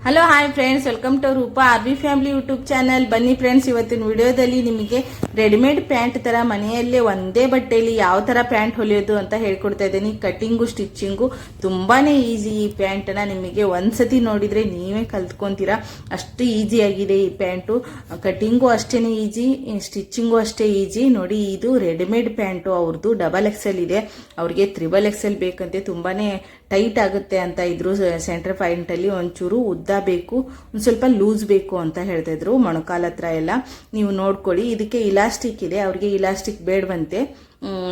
Hello hi friends, welcome to Roopa RV family YouTube channel. ಬನ್ನಿ friends, ಇವತ್ತಿನ ವಿಡಿಯೋದಲ್ಲಿ ನಿಮಗೆ ರೆಡಿಮೇಡ್ ಪ್ಯಾಂಟ್ ತರ ಮನೆಯಲ್ಲೇ ಒಂದೇ ಬಟ್ಟೆಯಲ್ಲಿ ಯಾವ ತರ ಪ್ಯಾಂಟ್ ಹೊಲಿಯೋದು ಅಂತ ಹೇಳ್ಕೊಡ್ತಾ ಇದ್ದೀನಿ. ಕಟಿಂಗು ಸ್ಟಿಚಿಂಗು ತುಂಬಾನೇ ಈಸಿ. ಈ ಪ್ಯಾಂಟನ್ನ ನಿಮಗೆ ಒಂದ್ಸತಿ ನೋಡಿದ್ರೆ ನೀವೇ ಕಲ್ತ್ಕೊಂತೀರಾ, ಅಷ್ಟು ಈಸಿ ಆಗಿದೆ ಈ ಪ್ಯಾಂಟು. ಕಟಿಂಗು ಅಷ್ಟೇನೆ ಈಸಿ, ಸ್ಟಿಚಿಂಗು ಅಷ್ಟೇ ಈಸಿ. ನೋಡಿ, ಇದು ರೆಡಿಮೇಡ್ ಪ್ಯಾಂಟು. ಅವ್ರದ್ದು ಡಬಲ್ ಎಕ್ಸೆಲ್ ಇದೆ, ಅವ್ರಿಗೆ ತ್ರಿಬಲ್ ಎಕ್ಸೆಲ್ ಬೇಕಂತೆ. ತುಂಬಾನೇ ಟೈಟ್ ಆಗುತ್ತೆ ಅಂತ ಇದ್ರು. ಸೆಂಟರ್ ಪಾಯಿಂಟ್ ಅಲ್ಲಿ ಒಂಚೂರು ಉದ್ದ ಬೇಕು, ಒಂದು ಸ್ವಲ್ಪ ಲೂಸ್ ಬೇಕು ಅಂತ ಹೇಳ್ತಾ ಇದ್ರು. ಮೊಣಕಾಲ ಹತ್ರ ಎಲ್ಲ ನೀವು ನೋಡ್ಕೊಳ್ಳಿ. ಇದಕ್ಕೆ ಇಲಾಸ್ಟಿಕ್ ಇದೆ, ಅವ್ರಿಗೆ ಇಲಾಸ್ಟಿಕ್ ಬೇಡವಂತೆ,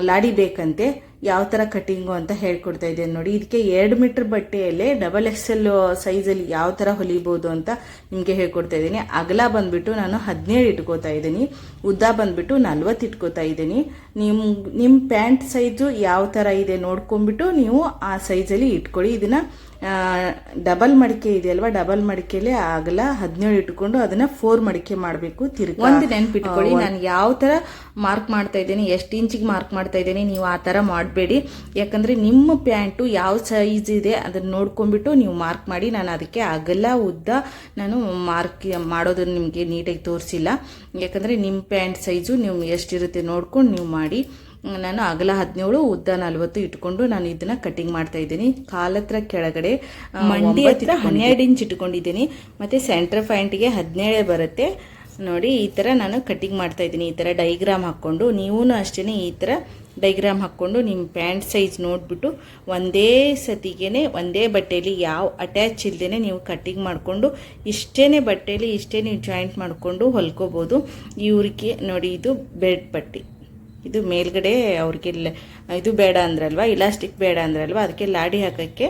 ಲಾಡಿ ಬೇಕಂತೆ. ಯಾವ ತರ ಕಟಿಂಗು ಅಂತ ಹೇಳ್ಕೊಡ್ತಾ ಇದ್ದೇನೆ ನೋಡಿ. ಇದಕ್ಕೆ 2 ಮೀಟರ್ ಬಟ್ಟೆಯಲ್ಲೇ ಡಬಲ್ ಎಕ್ಸೆಲ್ ಸೈಜಲ್ಲಿ ಯಾವ ತರ ಹೊಲಿಬಹುದು ಅಂತ ನಿಮ್ಗೆ ಹೇಳ್ಕೊಡ್ತಾ ಇದ್ದೀನಿ. ಅಗಲ ಬಂದ್ಬಿಟ್ಟು ನಾನು 17 ಇಟ್ಕೋತಾ ಇದ್ದೀನಿ, ಉದ್ದ ಬಂದ್ಬಿಟ್ಟು 40 ಇಟ್ಕೋತಾ ಇದ್ದೀನಿ. ನಿಮ್ಮ ಪ್ಯಾಂಟ್ ಸೈಜು ಯಾವ ತರ ಇದೆ ನೋಡ್ಕೊಂಡ್ಬಿಟ್ಟು ನೀವು ಆ ಸೈಜಲ್ಲಿ ಇಟ್ಕೊಳ್ಳಿ. ಇದನ್ನ ಡಬಲ್ ಮಡಿಕೆ ಇದೆಯಲ್ವಾ, ಡಬಲ್ ಮಡಿಕೆಯಲ್ಲಿ ಅಗಲ 17 ಇಟ್ಕೊಂಡು ಅದನ್ನ 4 ಮಡಿಕೆ ಮಾಡಬೇಕು. ತಿರ್ಗಿ ಒಂದು ನೆನ್ಪಿಟ್ಕೊಳ್ಳಿ, ನಾನು ಯಾವ ತರ ಮಾರ್ಕ್ ಮಾಡ್ತಾ ಇದ್ದೀನಿ, ಎಷ್ಟು ಇಂಚಿಗೆ ಮಾರ್ಕ್ ಮಾಡ್ತಾ ಇದ್ದೀನಿ, ನೀವು ಆ ತರ ಮಾಡಬೇಡಿ. ಯಾಕಂದ್ರೆ ನಿಮ್ಮ ಪ್ಯಾಂಟು ಯಾವ ಸೈಜ್ ಇದೆ ಅದನ್ನ ನೋಡ್ಕೊಂಡ್ಬಿಟ್ಟು ನೀವು ಮಾರ್ಕ್ ಮಾಡಿ. ನಾನು ಅದಕ್ಕೆ ಅಗಲ ಉದ್ದ ನಾನು ಮಾರ್ಕ್ ಮಾಡೋದನ್ನ ನಿಮಗೆ ನೀಟಾಗಿ ತೋರಿಸಿಲ್ಲ. ಯಾಕಂದ್ರೆ ನಿಮ್ಮ ಪ್ಯಾಂಟ್ ಸೈಜು ನೀವು ಎಷ್ಟಿರುತ್ತೆ ನೋಡ್ಕೊಂಡು ನೀವು ಮಾಡಿ. ನಾನು ಅಗಲ 17, ಉದ್ದ 40 ಇಟ್ಕೊಂಡು ನಾನು ಇದನ್ನ ಕಟಿಂಗ್ ಮಾಡ್ತಾ ಇದ್ದೀನಿ. ಕಾಲತ್ರ ಕೆಳಗಡೆ ಮಂಡಿ ಹತ್ರ 12 ಇಂಚ್ ಇಟ್ಕೊಂಡಿದ್ದೀನಿ. ಮತ್ತೆ ಸೆಂಟರ್ ಪಾಯಿಂಟ್ಗೆ 17 ಬರುತ್ತೆ. ನೋಡಿ, ಈ ತರ ನಾನು ಕಟಿಂಗ್ ಮಾಡ್ತಾ ಇದ್ದೀನಿ. ಈ ತರ ಡೈಗ್ರಾಮ್ ಹಾಕೊಂಡು, ನೀವು ಅಷ್ಟೇನೆ ಈ ತರ ಡೈಗ್ರಾಮ್ ಹಾಕ್ಕೊಂಡು ನಿಮ್ಮ ಪ್ಯಾಂಟ್ ಸೈಜ್ ನೋಡ್ಬಿಟ್ಟು ಒಂದೇ ಸತಿಗೇನೆ ಒಂದೇ ಬಟ್ಟೆಯಲ್ಲಿ ಯಾವ ಅಟ್ಯಾಚ್ ಇಲ್ದೇನೆ ನೀವು ಕಟ್ಟಿಂಗ್ ಮಾಡಿಕೊಂಡು ಇಷ್ಟೇನೆ ಬಟ್ಟೆಯಲ್ಲಿ ಇಷ್ಟೇ ನೀವು ಜಾಯಿಂಟ್ ಮಾಡಿಕೊಂಡು ಹೊಲ್ಕೋಬೋದು. ಇವ್ರಿಗೆ ನೋಡಿ, ಇದು ಬೆಡ್ ಪಟ್ಟಿ, ಇದು ಮೇಲ್ಗಡೆ ಅವ್ರಿಗೆ ಇದು ಬೇಡ ಅಂದ್ರಲ್ವ, ಇಲಾಸ್ಟಿಕ್ ಬೇಡ ಅಂದ್ರಲ್ವ, ಅದಕ್ಕೆ ಲಾಡಿ ಹಾಕೋಕ್ಕೆ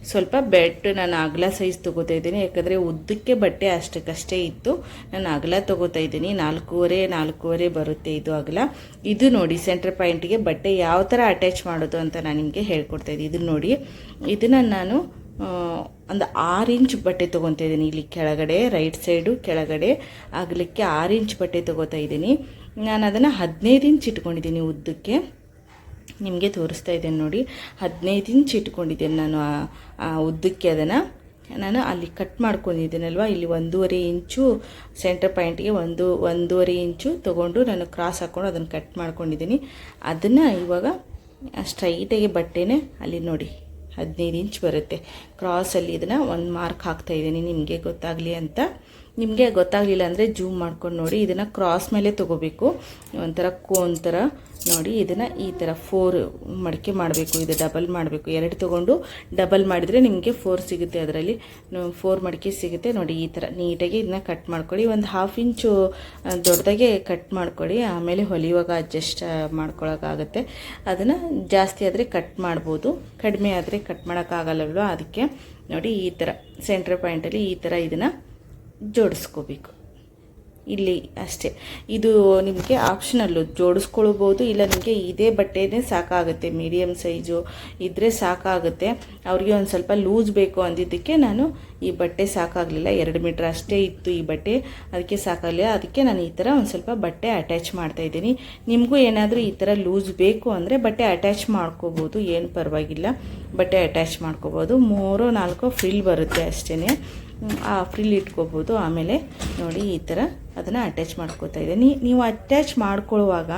ಸ್ವಲ್ಪ ಬೆಡ್ ನಾನು ಅಗಲ ಸೈಜ್ ತೊಗೋತಾ ಇದ್ದೀನಿ. ಯಾಕಂದರೆ ಉದ್ದಕ್ಕೆ ಬಟ್ಟೆ ಅಷ್ಟಕ್ಕಷ್ಟೇ ಇತ್ತು, ನಾನು ಅಗಲ ತೊಗೋತಾ ಇದ್ದೀನಿ. 4.5 ಬರುತ್ತೆ ಇದು ಅಗಲ. ಇದು ನೋಡಿ, ಸೆಂಟರ್ ಪಾಯಿಂಟಿಗೆ ಬಟ್ಟೆ ಯಾವ ಥರ ಅಟ್ಯಾಚ್ ಮಾಡೋದು ಅಂತ ನಾನು ನಿಮಗೆ ಹೇಳ್ಕೊಡ್ತಾ ಇದ್ದೀನಿ. ಇದನ್ನು ನೋಡಿ, ಇದನ್ನು ನಾನು ಒಂದು 6 ಇಂಚ್ ಬಟ್ಟೆ ತೊಗೊತಾ ಇದ್ದೀನಿ. ಇಲ್ಲಿ ಕೆಳಗಡೆ ರೈಟ್ ಸೈಡು ಕೆಳಗಡೆ ಅಗಲಕ್ಕೆ 6 ಇಂಚ್ ಬಟ್ಟೆ ತೊಗೋತಾ ಇದ್ದೀನಿ. ನಾನು ಅದನ್ನು 15 ಇಂಚ್ ಇಟ್ಕೊಂಡಿದ್ದೀನಿ ಉದ್ದಕ್ಕೆ. ನಿಮಗೆ ತೋರಿಸ್ತಾ ಇದ್ದೇನೆ ನೋಡಿ, 15 ಇಂಚ್ ಇಟ್ಕೊಂಡಿದ್ದೇನೆ ನಾನು ಉದ್ದಕ್ಕೆ. ಅದನ್ನು ನಾನು ಅಲ್ಲಿ ಕಟ್ ಮಾಡ್ಕೊಂಡಿದ್ದೀನಲ್ವ, ಇಲ್ಲಿ 1.5 ಇಂಚು ಸೆಂಟರ್ ಪಾಯಿಂಟ್ಗೆ 1.5 ಇಂಚು ತೊಗೊಂಡು ನಾನು ಕ್ರಾಸ್ ಹಾಕ್ಕೊಂಡು ಅದನ್ನು ಕಟ್ ಮಾಡ್ಕೊಂಡಿದ್ದೀನಿ. ಅದನ್ನು ಇವಾಗ ಸ್ಟ್ರೈಟಾಗಿ ಬಟ್ಟೆನೇ ಅಲ್ಲಿ ನೋಡಿ 15 ಇಂಚ್ ಬರುತ್ತೆ ಕ್ರಾಸಲ್ಲಿ. ಇದನ್ನು ಒಂದು ಮಾರ್ಕ್ ಹಾಕ್ತಾ ಇದ್ದೀನಿ ನಿಮಗೆ ಗೊತ್ತಾಗಲಿ ಅಂತ. ನಿಮಗೆ ಗೊತ್ತಾಗಲಿಲ್ಲ ಅಂದರೆ ಜೂಮ್ ಮಾಡ್ಕೊಂಡು ನೋಡಿ. ಇದನ್ನು ಕ್ರಾಸ್ ಮೇಲೆ ತೊಗೋಬೇಕು, ಒಂಥರ ಕೋನ್ ಥರ ನೋಡಿ. ಇದನ್ನು ಈ ಥರ 4 ಮಡಿಕೆ ಮಾಡಬೇಕು. ಇದು ಡಬಲ್ ಮಾಡಬೇಕು, 2 ತೊಗೊಂಡು ಡಬಲ್ ಮಾಡಿದರೆ ನಿಮಗೆ 4 ಸಿಗುತ್ತೆ. ಅದರಲ್ಲಿ 4 ಮಡಿಕೆ ಸಿಗುತ್ತೆ ನೋಡಿ. ಈ ಥರ ನೀಟಾಗಿ ಇದನ್ನ ಕಟ್ ಮಾಡ್ಕೊಳ್ಳಿ. ಒಂದು 1/2 ಇಂಚು ದೊಡ್ಡದಾಗೆ ಕಟ್ ಮಾಡ್ಕೊಳ್ಳಿ. ಆಮೇಲೆ ಹೊಲಿಯುವಾಗ ಅಡ್ಜಸ್ಟ್ ಮಾಡ್ಕೊಳ್ಳೋಕ್ಕಾಗತ್ತೆ. ಅದನ್ನು ಜಾಸ್ತಿ ಆದರೆ ಕಟ್ ಮಾಡ್ಬೋದು, ಕಡಿಮೆ ಆದರೆ ಕಟ್ ಮಾಡೋಕ್ಕಾಗಲ್ಲಲ್ವ. ಅದಕ್ಕೆ ನೋಡಿ, ಈ ಥರ ಸೆಂಟ್ರ್ ಪಾಯಿಂಟಲ್ಲಿ ಈ ಥರ ಇದನ್ನು ಜೋಡಿಸ್ಕೋಬೇಕು. ಇಲ್ಲಿ ಅಷ್ಟೇ. ಇದು ನಿಮಗೆ ಆಪ್ಷನಲ್ಲು, ಜೋಡಿಸ್ಕೊಳ್ಬೋದು, ಇಲ್ಲ ನಿಮಗೆ ಇದೇ ಬಟ್ಟೆನೇ ಸಾಕಾಗುತ್ತೆ. ಮೀಡಿಯಮ್ ಸೈಜು ಇದ್ದರೆ ಸಾಕಾಗುತ್ತೆ. ಅವ್ರಿಗೆ ಒಂದು ಸ್ವಲ್ಪ ಲೂಸ್ ಬೇಕು ಅಂದಿದ್ದಕ್ಕೆ ನಾನು ಈ ಬಟ್ಟೆ ಸಾಕಾಗಲಿಲ್ಲ, 2 ಮೀಟ್ರ್ ಅಷ್ಟೇ ಇತ್ತು ಈ ಬಟ್ಟೆ, ಅದಕ್ಕೆ ಸಾಕಾಗಲಿಲ್ಲ. ಅದಕ್ಕೆ ನಾನು ಈ ಥರ ಒಂದು ಸ್ವಲ್ಪ ಬಟ್ಟೆ ಅಟ್ಯಾಚ್ ಮಾಡ್ತಾಯಿದ್ದೀನಿ. ನಿಮಗೂ ಏನಾದರೂ ಈ ಥರ ಲೂಸ್ ಬೇಕು ಅಂದರೆ ಬಟ್ಟೆ ಅಟ್ಯಾಚ್ ಮಾಡ್ಕೋಬೋದು, ಏನು ಪರವಾಗಿಲ್ಲ, ಬಟ್ಟೆ ಅಟ್ಯಾಚ್ ಮಾಡ್ಕೋಬೋದು. 3-4 ಫ್ರಿಲ್ ಬರುತ್ತೆ ಅಷ್ಟೇ, ಆ ಫ್ರಿಲ್ ಇಟ್ಕೋಬೋದು. ಆಮೇಲೆ ನೋಡಿ, ಈ ಥರ ಅದನ್ನು ಅಟ್ಯಾಚ್ ಮಾಡ್ಕೋತಾ ಇದ್ದೀನಿ. ನೀವು ಅಟ್ಯಾಚ್ ಮಾಡ್ಕೊಳ್ಳುವಾಗ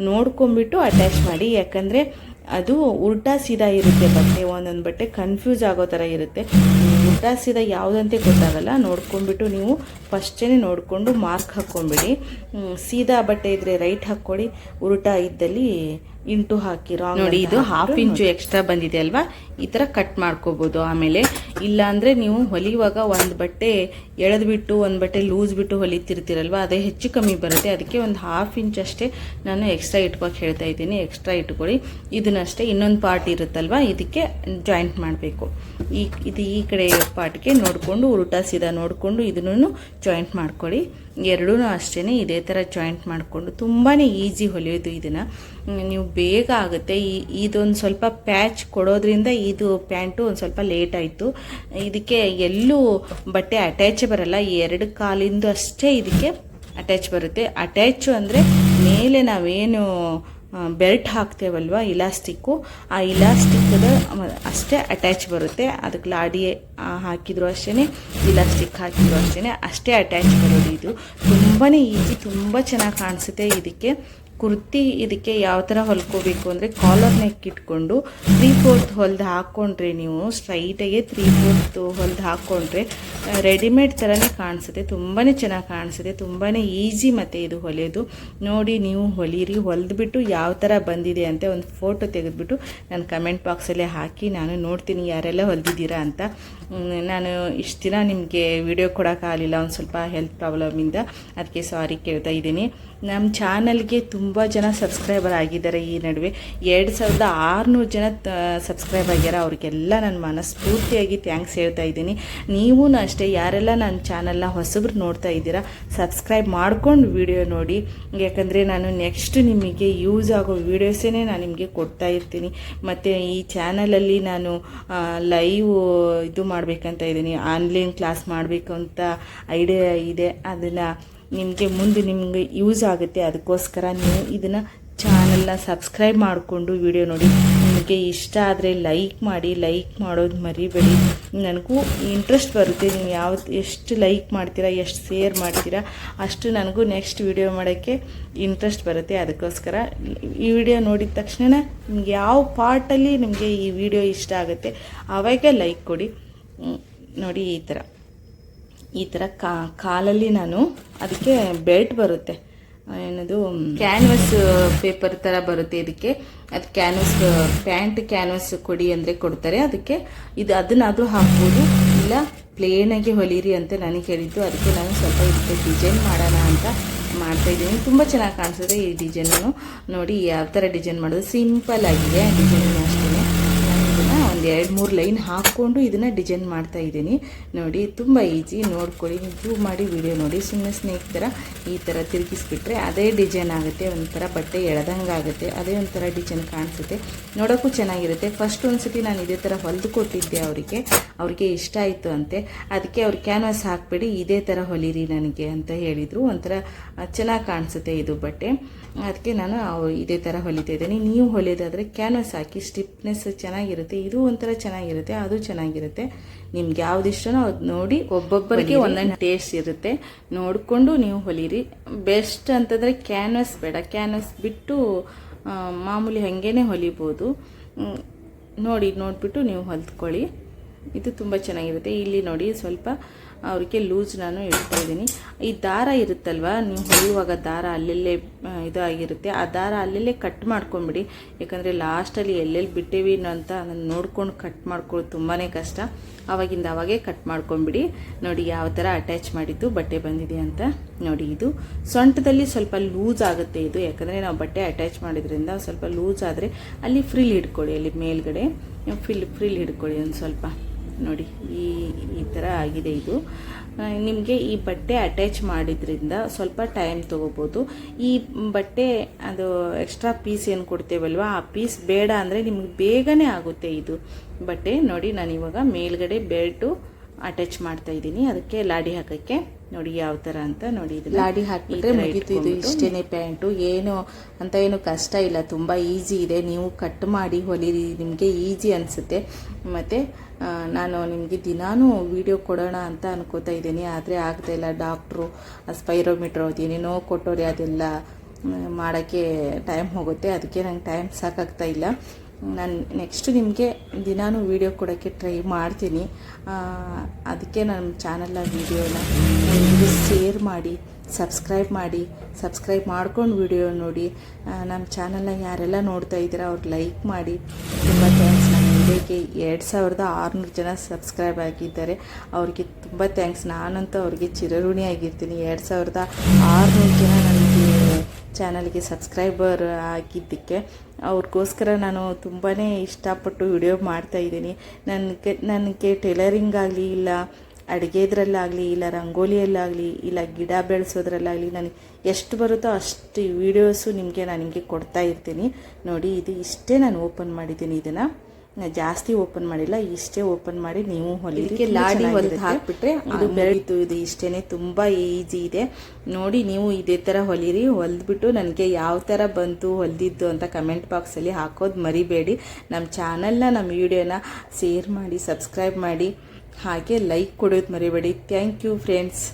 ನೋಡ್ಕೊಂಬಿಟ್ಟು ಅಟ್ಯಾಚ್ ಮಾಡಿ. ಯಾಕಂದರೆ ಅದು ಉಲ್ಟಾ ಸೀದಾ ಇರುತ್ತೆ ಬಟ್ಟೆ, ಒಂದೊಂದು ಬಟ್ಟೆ ಕನ್ಫ್ಯೂಸ್ ಆಗೋ ಥರ ಇರುತ್ತೆ. ಉಲ್ಟಾ ಸೀದಾ ಯಾವುದಂತೆ ಗೊತ್ತಾಗಲ್ಲ. ನೋಡ್ಕೊಂಬಿಟ್ಟು ನೀವು ಫಸ್ಟೇ ನೋಡಿಕೊಂಡು ಮಾರ್ಕ್ ಹಾಕ್ಕೊಂಬಿಡಿ. ಸೀದಾ ಬಟ್ಟೆ ಇದ್ದರೆ ರೈಟ್ ಹಾಕ್ಕೊಳ್ಳಿ, ಉಲ್ಟಾ ಇದ್ದಲ್ಲಿ ಇಂಟು ಹಾಕಿ ರಾಂಗ್ ನೋಡಿ. ಇದು 1/2 ಇಂಚು ಎಕ್ಸ್ಟ್ರಾ ಬಂದಿದೆ ಅಲ್ವಾ, ಈ ಥರ ಕಟ್ ಮಾಡ್ಕೋಬೋದು. ಆಮೇಲೆ ಇಲ್ಲ ಅಂದರೆ ನೀವು ಹೊಲಿಯುವಾಗ ಒಂದು ಬಟ್ಟೆ ಎಳೆದ್ಬಿಟ್ಟು ಒಂದು ಬಟ್ಟೆ ಲೂಸ್ ಬಿಟ್ಟು ಹೊಲಿತಿರ್ತೀರಲ್ವ, ಅದೇ ಹೆಚ್ಚು ಕಮ್ಮಿ ಬರುತ್ತೆ. ಅದಕ್ಕೆ ಒಂದು 1/2 ಇಂಚ್ ಅಷ್ಟೇ ನಾನು ಎಕ್ಸ್ಟ್ರಾ ಇಟ್ಕೋಕೆ ಹೇಳ್ತಾ ಇದ್ದೀನಿ. ಎಕ್ಸ್ಟ್ರಾ ಇಟ್ಕೊಳ್ಳಿ. ಇದನ್ನಷ್ಟೇ ಇನ್ನೊಂದು ಪಾರ್ಟ್ ಇರುತ್ತಲ್ವ, ಇದಕ್ಕೆ ಜಾಯಿಂಟ್ ಮಾಡಬೇಕು. ಈ ಕಡೆ ಪಾರ್ಟ್ಗೆ ನೋಡಿಕೊಂಡು ಉಲ್ಟಾ ಸೀದಾ ನೋಡಿಕೊಂಡು ಇದನ್ನು ಜಾಯಿಂಟ್ ಮಾಡ್ಕೊಳ್ಳಿ. ಎರಡೂ ಅಷ್ಟೇ ಇದೇ ಥರ ಜಾಯಿಂಟ್ ಮಾಡಿಕೊಂಡು ತುಂಬಾ ಈಸಿ ಹೊಲಿಯೋದು. ಇದನ್ನು ನೀವು ಬೇಗ ಆಗುತ್ತೆ. ಇದೊಂದು ಸ್ವಲ್ಪ ಪ್ಯಾಚ್ ಕೊಡೋದ್ರಿಂದ ಇದು ಪ್ಯಾಂಟು ಒಂದು ಸ್ವಲ್ಪ ಲೇಟ್ ಆಯಿತು. ಇದಕ್ಕೆ ಎಲ್ಲೂ ಬಟ್ಟೆ ಅಟ್ಯಾಚ್ ಬರಲ್ಲ, 2 ಕಾಲಿಂದು ಅಷ್ಟೇ ಇದಕ್ಕೆ ಅಟ್ಯಾಚ್ ಬರುತ್ತೆ. ಅಟ್ಯಾಚು ಅಂದರೆ ಮೇಲೆ ನಾವೇನು ಬೆಲ್ಟ್ ಹಾಕ್ತೇವಲ್ವ ಇಲಾಸ್ಟಿಕ್ಕು, ಆ ಇಲಾಸ್ಟಿಕ್ಕದ ಅಷ್ಟೇ ಅಟ್ಯಾಚ್ ಬರುತ್ತೆ. ಅದಕ್ಕೆ ಲಾಡಿ ಹಾಕಿದ್ರು ಅಷ್ಟೇ, ಇಲಾಸ್ಟಿಕ್ ಹಾಕಿದ್ರು ಅಷ್ಟೇ ಅಟ್ಯಾಚ್ ಬರೋದು. ಇದು ತುಂಬಾ ಈಸಿ, ತುಂಬ ಚೆನ್ನಾಗಿ ಕಾಣಿಸುತ್ತೆ. ಇದಕ್ಕೆ ಕುರ್ತಿ ಇದಕ್ಕೆ ಯಾವ ಥರ ಹೊಲ್ಕೋಬೇಕು ಅಂದರೆ ಕಾಲರ್ ನೆಕ್ ಇಟ್ಕೊಂಡು 3/4 ಹೊಲ್ದು ಹಾಕ್ಕೊಂಡ್ರೆ ನೀವು ಸ್ಟ್ರೈಟಾಗೆ 3/4 ಹೊಲ್ದು ಹಾಕ್ಕೊಂಡ್ರೆ ರೆಡಿಮೇಡ್ ಥರನೇ ಕಾಣಿಸುತ್ತೆ. ತುಂಬಾ ಚೆನ್ನಾಗಿ ಕಾಣಿಸುತ್ತೆ, ತುಂಬಾ ಈಸಿ ಮತ್ತು ಇದು ಹೊಲಿಯೋದು. ನೋಡಿ ನೀವು ಹೊಲೀರಿ, ಹೊಲಿದ್ಬಿಟ್ಟು ಯಾವ ಥರ ಬಂದಿದೆ ಅಂತ ಒಂದು ಫೋಟೋ ತೆಗೆದುಬಿಟ್ಟು ನಾನು ಕಮೆಂಟ್ ಬಾಕ್ಸಲ್ಲೇ ಹಾಕಿ ನಾನು ನೋಡ್ತೀನಿ ಯಾರೆಲ್ಲ ಹೊಲಿದಿದ್ದೀರಾ ಅಂತ. ನಾನು ಇಷ್ಟು ದಿನ ನಿಮಗೆ ವಿಡಿಯೋ ಕೊಡೋಕ್ಕಾಗಲಿಲ್ಲ, ಒಂದು ಸ್ವಲ್ಪ ಹೆಲ್ತ್ ಪ್ರಾಬ್ಲಮಿಂದ, ಅದಕ್ಕೆ ಸಾರಿ ಕೇಳ್ತಾ ಇದ್ದೀನಿ. ನಮ್ಮ ಚಾನಲ್ಗೆ ತುಂಬ ಜನ ಸಬ್ಸ್ಕ್ರೈಬರ್ ಆಗಿದ್ದಾರೆ. ಈ ನಡುವೆ 2600 ಜನ ಸಬ್ಸ್ಕ್ರೈಬ್ ಆಗ್ಯಾರ. ಅವ್ರಿಗೆಲ್ಲ ನಾನು ಮನಸ್ಫೂರ್ತಿಯಾಗಿ ಥ್ಯಾಂಕ್ಸ್ ಹೇಳ್ತಾ ಇದ್ದೀನಿ. ನೀವೂ ಅಷ್ಟೇ, ಯಾರೆಲ್ಲ ನನ್ನ ಚಾನಲ್ನ ಹೊಸಬ್ರು ನೋಡ್ತಾ ಇದ್ದೀರಾ ಸಬ್ಸ್ಕ್ರೈಬ್ ಮಾಡ್ಕೊಂಡು ವಿಡಿಯೋ ನೋಡಿ. ಯಾಕಂದರೆ ನಾನು ನೆಕ್ಸ್ಟ್ ನಿಮಗೆ ಯೂಸ್ ಆಗೋ ವೀಡಿಯೋಸೇ ನಾನು ನಿಮಗೆ ಕೊಡ್ತಾ ಇರ್ತೀನಿ. ಮತ್ತು ಈ ಚಾನಲಲ್ಲಿ ನಾನು ಲೈವ್ ಇದು ಮಾಡಬೇಕಂತ ಇದ್ದೀನಿ, ಆನ್ಲೈನ್ ಕ್ಲಾಸ್ ಮಾಡಬೇಕು ಅಂತ ಐಡಿಯಾ ಇದೆ. ಅದನ್ನು ಮುಂದೆ ನಿಮಗೆ ಯೂಸ್ ಆಗುತ್ತೆ. ಅದಕ್ಕೋಸ್ಕರ ನೀವು ಇದನ್ನು ಚಾನಲ್ನ ಸಬ್ಸ್ಕ್ರೈಬ್ ಮಾಡಿಕೊಂಡು ವಿಡಿಯೋ ನೋಡಿ. ನಿಮಗೆ ಇಷ್ಟ ಆದರೆ ಲೈಕ್ ಮಾಡಿ, ಲೈಕ್ ಮಾಡೋದು ಮರಿಬೇಡಿ. ನನಗೂ ಇಂಟ್ರೆಸ್ಟ್ ಬರುತ್ತೆ, ನೀವು ಎಷ್ಟು ಲೈಕ್ ಮಾಡ್ತೀರಾ, ಎಷ್ಟು ಶೇರ್ ಮಾಡ್ತೀರಾ ಅಷ್ಟು ನನಗೂ ನೆಕ್ಸ್ಟ್ ವಿಡಿಯೋ ಮಾಡೋಕ್ಕೆ ಇಂಟ್ರೆಸ್ಟ್ ಬರುತ್ತೆ. ಅದಕ್ಕೋಸ್ಕರ ಈ ವಿಡಿಯೋ ನೋಡಿದ ತಕ್ಷಣ ನಿಮಗೆ ಯಾವ ಪಾರ್ಟಲ್ಲಿ ನಿಮಗೆ ಈ ವಿಡಿಯೋ ಇಷ್ಟ ಆಗುತ್ತೆ ಆವಾಗ ಲೈಕ್ ಕೊಡಿ. ನೋಡಿ ಈ ಥರ ಕಾಲಲ್ಲಿ ನಾನು ಅದಕ್ಕೆ ಬೆಲ್ಟ್ ಬರುತ್ತೆ, ಏನದು ಕ್ಯಾನ್ವಸ್ ಪೇಪರ್ ಥರ ಬರುತ್ತೆ ಇದಕ್ಕೆ. ಅದು ಕ್ಯಾನ್ವಸ್ ಕೊಡಿ ಅಂದರೆ ಕೊಡ್ತಾರೆ. ಅದಕ್ಕೆ ಅದನ್ನಾದರೂ ಹಾಕ್ಬೋದು, ಇಲ್ಲ ಪ್ಲೇನಾಗಿ ಹೊಲೀರಿ ಅಂತ ನನಗೆ ಹೇಳಿದ್ದು. ಅದಕ್ಕೆ ನಾನು ಸ್ವಲ್ಪ ಇದಕ್ಕೆ ಡಿಸೈನ್ ಮಾಡೋಣ ಅಂತ ಮಾಡ್ತಾಯಿದ್ದೀನಿ. ತುಂಬ ಚೆನ್ನಾಗಿ ಕಾಣಿಸುತ್ತೆ ಈ ಡಿಸೈನು. ನೋಡಿ ಯಾವ ಥರ ಡಿಸೈನ್ ಮಾಡೋದು, ಸಿಂಪಲ್ ಆಗಿದೆ ಡಿಸೈನ್ ಅಷ್ಟೇ. ಒಂದು 2-3 ಲೈನ್ ಹಾಕ್ಕೊಂಡು ಇದನ್ನು ಡಿಸೈನ್ ಮಾಡ್ತಾ ಇದ್ದೀನಿ. ನೋಡಿ ತುಂಬ ಈಸಿ, ನೋಡ್ಕೊಳ್ಳಿ, ಜೂಮ್ ಮಾಡಿ ವಿಡಿಯೋ ನೋಡಿ. ಸುಮ್ಮನೆ ಸ್ನೇಕ್ ಥರ ಈ ಥರ ತಿರುಗಿಸ್ಬಿಟ್ರೆ ಅದೇ ಡಿಸೈನ್ ಆಗುತ್ತೆ, ಒಂಥರ ಬಟ್ಟೆ ಎಳೆದಂಗೆ ಆಗುತ್ತೆ, ಅದೇ ಒಂಥರ ಡಿಸೈನ್ ಕಾಣಿಸುತ್ತೆ, ನೋಡೋಕ್ಕೂ ಚೆನ್ನಾಗಿರುತ್ತೆ. ಫಸ್ಟ್ ಒಂದ್ಸತಿ ನಾನು ಇದೇ ಥರ ಹೊಲಿದು ಕೊಟ್ಟಿದ್ದೆ ಅವ್ರಿಗೆ ಇಷ್ಟ ಆಯಿತು ಅಂತೆ. ಅದಕ್ಕೆ ಅವ್ರು ಕ್ಯಾನ್ವಾಸ್ ಹಾಕಬೇಡಿ, ಇದೇ ಥರ ಹೊಲೀರಿ ನನಗೆ ಅಂತ ಹೇಳಿದರು. ಒಂಥರ ಚೆನ್ನಾಗಿ ಕಾಣಿಸುತ್ತೆ ಇದು ಬಟ್ಟೆ, ಅದಕ್ಕೆ ನಾನು ಇದೇ ಥರ ಹೊಲಿತಾ ಇದ್ದೀನಿ. ನೀವು ಹೊಲಿಯೋದಾದರೆ ಕ್ಯಾನ್ವಾಸ್ ಹಾಕಿ, ಸ್ಟಿಫ್ನೆಸ್ ಚೆನ್ನಾಗಿರುತ್ತೆ, ಇದು ಒಂಥರ ಚೆನ್ನಾಗಿರುತ್ತೆ, ಅದು ಚೆನ್ನಾಗಿರುತ್ತೆ. ನಿಮ್ಗೆ ಯಾವ್ದು ಇಷ್ಟನೋ ಅದು ನೋಡಿ, ಒಬ್ಬೊಬ್ಬರಿಗೆ ಒಂದೊಂದು ಟೇಸ್ಟ್ ಇರುತ್ತೆ, ನೋಡಿಕೊಂಡು ನೀವು ಹೊಲೀರಿ. ಬೆಸ್ಟ್ ಅಂತಂದರೆ ಕ್ಯಾನ್ವಾಸ್ ಬೇಡ, ಕ್ಯಾನ್ವಾಸ್ ಬಿಟ್ಟು ಮಾಮೂಲಿ ಹಾಗೇ ಹೊಲಿಬೋದು. ನೋಡಿಬಿಟ್ಟು ನೀವು ಹೊಲ್ದ್ಕೊಳ್ಳಿ, ಇದು ತುಂಬ ಚೆನ್ನಾಗಿರುತ್ತೆ. ಇಲ್ಲಿ ನೋಡಿ ಸ್ವಲ್ಪ ಅವ್ರಿಗೆ ಲೂಸ್ ನಾನು ಇಡ್ತಾ ಇದ್ದೀನಿ. ಈ ದಾರ ಇರುತ್ತಲ್ವ, ನೀವು ಹೊಲಿಯುವಾಗ ದಾರ ಅಲ್ಲೆಲ್ಲೇ ಇದಾಗಿರುತ್ತೆ, ಆ ದಾರ ಅಲ್ಲೆಲ್ಲೇ ಕಟ್ ಮಾಡ್ಕೊಂಬಿಡಿ. ಯಾಕಂದರೆ ಲಾಸ್ಟಲ್ಲಿ ಎಲ್ಲೆಲ್ಲಿ ಬಿಟ್ಟೇವಿ ಅಂತ ಅದನ್ನು ನೋಡ್ಕೊಂಡು ಕಟ್ ಮಾಡ್ಕೊಳ್ಳೋದು ತುಂಬಾ ಕಷ್ಟ. ಅವಾಗೇ ಕಟ್ ಮಾಡ್ಕೊಂಬಿಡಿ. ನೋಡಿ ಯಾವ ಥರ ಅಟ್ಯಾಚ್ ಮಾಡಿದ್ದು ಬಟ್ಟೆ ಬಂದಿದೆ ಅಂತ. ನೋಡಿ ಇದು ಸೊಂಟದಲ್ಲಿ ಸ್ವಲ್ಪ ಲೂಸ್ ಆಗುತ್ತೆ ಇದು, ಯಾಕಂದರೆ ನಾವು ಬಟ್ಟೆ ಅಟ್ಯಾಚ್ ಮಾಡಿದ್ರಿಂದ ಸ್ವಲ್ಪ ಲೂಸ್ ಆದರೆ ಅಲ್ಲಿ ಫ್ರಿಲ್ ಹಿಡ್ಕೊಳ್ಳಿ, ಅಲ್ಲಿ ಮೇಲ್ಗಡೆ ಫ್ರಿಲ್ ಹಿಡ್ಕೊಳ್ಳಿ ಒಂದು ಸ್ವಲ್ಪ. ನೋಡಿ ಈ ಥರ ಆಗಿದೆ ಇದು. ನಿಮಗೆ ಈ ಬಟ್ಟೆ ಅಟ್ಯಾಚ್ ಮಾಡಿದ್ರಿಂದ ಸ್ವಲ್ಪ ಟೈಮ್ ತೊಗೋಬೋದು. ಈ ಬಟ್ಟೆ ಅದು ಎಕ್ಸ್ಟ್ರಾ ಪೀಸ್ ಏನು ಕೊಡ್ತೇವಲ್ವ, ಆ ಪೀಸ್ ಬೇಡ ಅಂದರೆ ನಿಮ್ಗೆ ಬೇಗನೆ ಆಗುತ್ತೆ ಇದು ಬಟ್ಟೆ. ನೋಡಿ ನಾನು ಇವಾಗ ಮೇಲ್ಗಡೆ ಬೆಲ್ಟು ಅಟ್ಯಾಚ್ ಮಾಡ್ತಾ ಇದ್ದೀನಿ, ಅದಕ್ಕೆ ಲಾಡಿ ಹಾಕೋಕ್ಕೆ. ನೋಡಿ ಯಾವ ಥರ ಅಂತ ನೋಡಿ, ಇದು ಲಾಡಿ ಹಾಕಿಬಿಟ್ರೆ ಮುಗೀತು. ಇದು ಇಷ್ಟೇ ಪ್ಯಾಂಟು, ಏನು ಕಷ್ಟ ಇಲ್ಲ, ತುಂಬ ಈಸಿ ಇದೆ. ನೀವು ಕಟ್ ಮಾಡಿ ಹೊಲಿರಿ, ನಿಮಗೆ ಈಸಿ ಅನಿಸುತ್ತೆ. ಮತ್ತು ನಾನು ನಿಮಗೆ ದಿನಾನೂ ವಿಡಿಯೋ ಕೊಡೋಣ ಅಂತ ಅನ್ಕೋತಾ ಇದ್ದೀನಿ, ಆದರೆ ಆಗ್ತಾಯಿಲ್ಲ. ಡಾಕ್ಟ್ರು ಸ್ಪೈರೋಮೀಟ್ರ್ ಏನೇನೋ ಕೊಟ್ಟೋರಿ, ಅದೆಲ್ಲ ಮಾಡೋಕ್ಕೆ ಟೈಮ್ ಹೋಗುತ್ತೆ. ಅದಕ್ಕೆ ನಂಗೆ ಟೈಮ್ ಸಾಕಾಗ್ತಾ ಇಲ್ಲ. ನಾನು ನೆಕ್ಸ್ಟ್ ನಿಮಗೆ ದಿನಾನೂ ವೀಡಿಯೋ ಕೊಡೋಕ್ಕೆ ಟ್ರೈ ಮಾಡ್ತೀನಿ. ಅದಕ್ಕೆ ನನ್ನ ಚಾನಲ್ನ ವೀಡಿಯೋನ ಶೇರ್ ಮಾಡಿ, ಸಬ್ಸ್ಕ್ರೈಬ್ ಮಾಡ್ಕೊಂಡು ವಿಡಿಯೋ ನೋಡಿ. ನಮ್ಮ ಚಾನಲ್ನ ಯಾರೆಲ್ಲ ನೋಡ್ತಾ ಇದ್ದೀರಾ ಅವ್ರು ಲೈಕ್ ಮಾಡಿ. ತುಂಬ ಥ್ಯಾಂಕ್ಸ್. ನನ್ನ ವಿಡಿಯೋಗೆ 2600 ಜನ ಸಬ್ಸ್ಕ್ರೈಬ್ ಆಗಿದ್ದಾರೆ, ಅವ್ರಿಗೆ ತುಂಬ ಥ್ಯಾಂಕ್ಸ್. ನಾನಂತೂ ಅವ್ರಿಗೆ ಚಿರಋಣಿ ಆಗಿರ್ತೀನಿ. 2600 ಜನ ನನಗೆ ಚಾನಲ್ಗೆ ಸಬ್ಸ್ಕ್ರೈಬರ್ ಆಗಿದ್ದಕ್ಕೆ ಅವ್ರಿಗೋಸ್ಕರ ನಾನು ತುಂಬಾ ಇಷ್ಟಪಟ್ಟು ವಿಡಿಯೋ ಮಾಡ್ತಾಯಿದ್ದೀನಿ. ನನಗೆ ಟೈಲರಿಂಗ್ ಆಗಲಿ, ಇಲ್ಲ ಅಡುಗೆದ್ರಲ್ಲಾಗಲಿ, ಇಲ್ಲ ರಂಗೋಲಿಯಲ್ಲಾಗಲಿ, ಇಲ್ಲ ಗಿಡ ಬೆಳೆಸೋದ್ರಲ್ಲಾಗಲಿ, ನನಗೆ ಎಷ್ಟು ಬರುತ್ತೋ ಅಷ್ಟು ವೀಡಿಯೋಸು ನಾನು ನಿಮಗೆ ಕೊಡ್ತಾ ಇರ್ತೀನಿ. ನೋಡಿ ಇದು ಇಷ್ಟೇ ನಾನು ಓಪನ್ ಮಾಡಿದ್ದೀನಿ ಇದನ್ನು. ಜಾಸ್ತಿ ಓಪನ್ ಮಾಡಿಲ್ಲ, ಇಷ್ಟೇ ಓಪನ್ ಮಾಡಿ ನೀವು ಹೊಲಿಲಿಕ್ಕೆ ಲಾಡಿ ಹೊಲಿದು ಹಾಕ್ಬಿಟ್ರೆ ಇದು ಬೆಳೀತು. ಇದು ಇಷ್ಟೇನೆ, ತುಂಬಾ ಈಸಿ ಇದೆ ನೋಡಿ. ನೀವು ಇದೇ ತರ ಹೊಲಿರಿ, ಹೊಲಿದ್ಬಿಟ್ಟು ನನಗೆ ಯಾವ ತರ ಬಂತು ಹೊಲಿದಿದ್ದು ಅಂತ ಕಮೆಂಟ್ ಬಾಕ್ಸ್ ಅಲ್ಲಿ ಹಾಕೋದು ಮರಿಬೇಡಿ. ನಮ್ಮ ಚಾನಲ್ನ, ನಮ್ಮ ವಿಡಿಯೋನ ಶೇರ್ ಮಾಡಿ, ಸಬ್ಸ್ಕ್ರೈಬ್ ಮಾಡಿ, ಹಾಗೆ ಲೈಕ್ ಕೊಡೋದು ಮರಿಬೇಡಿ. Thank you friends.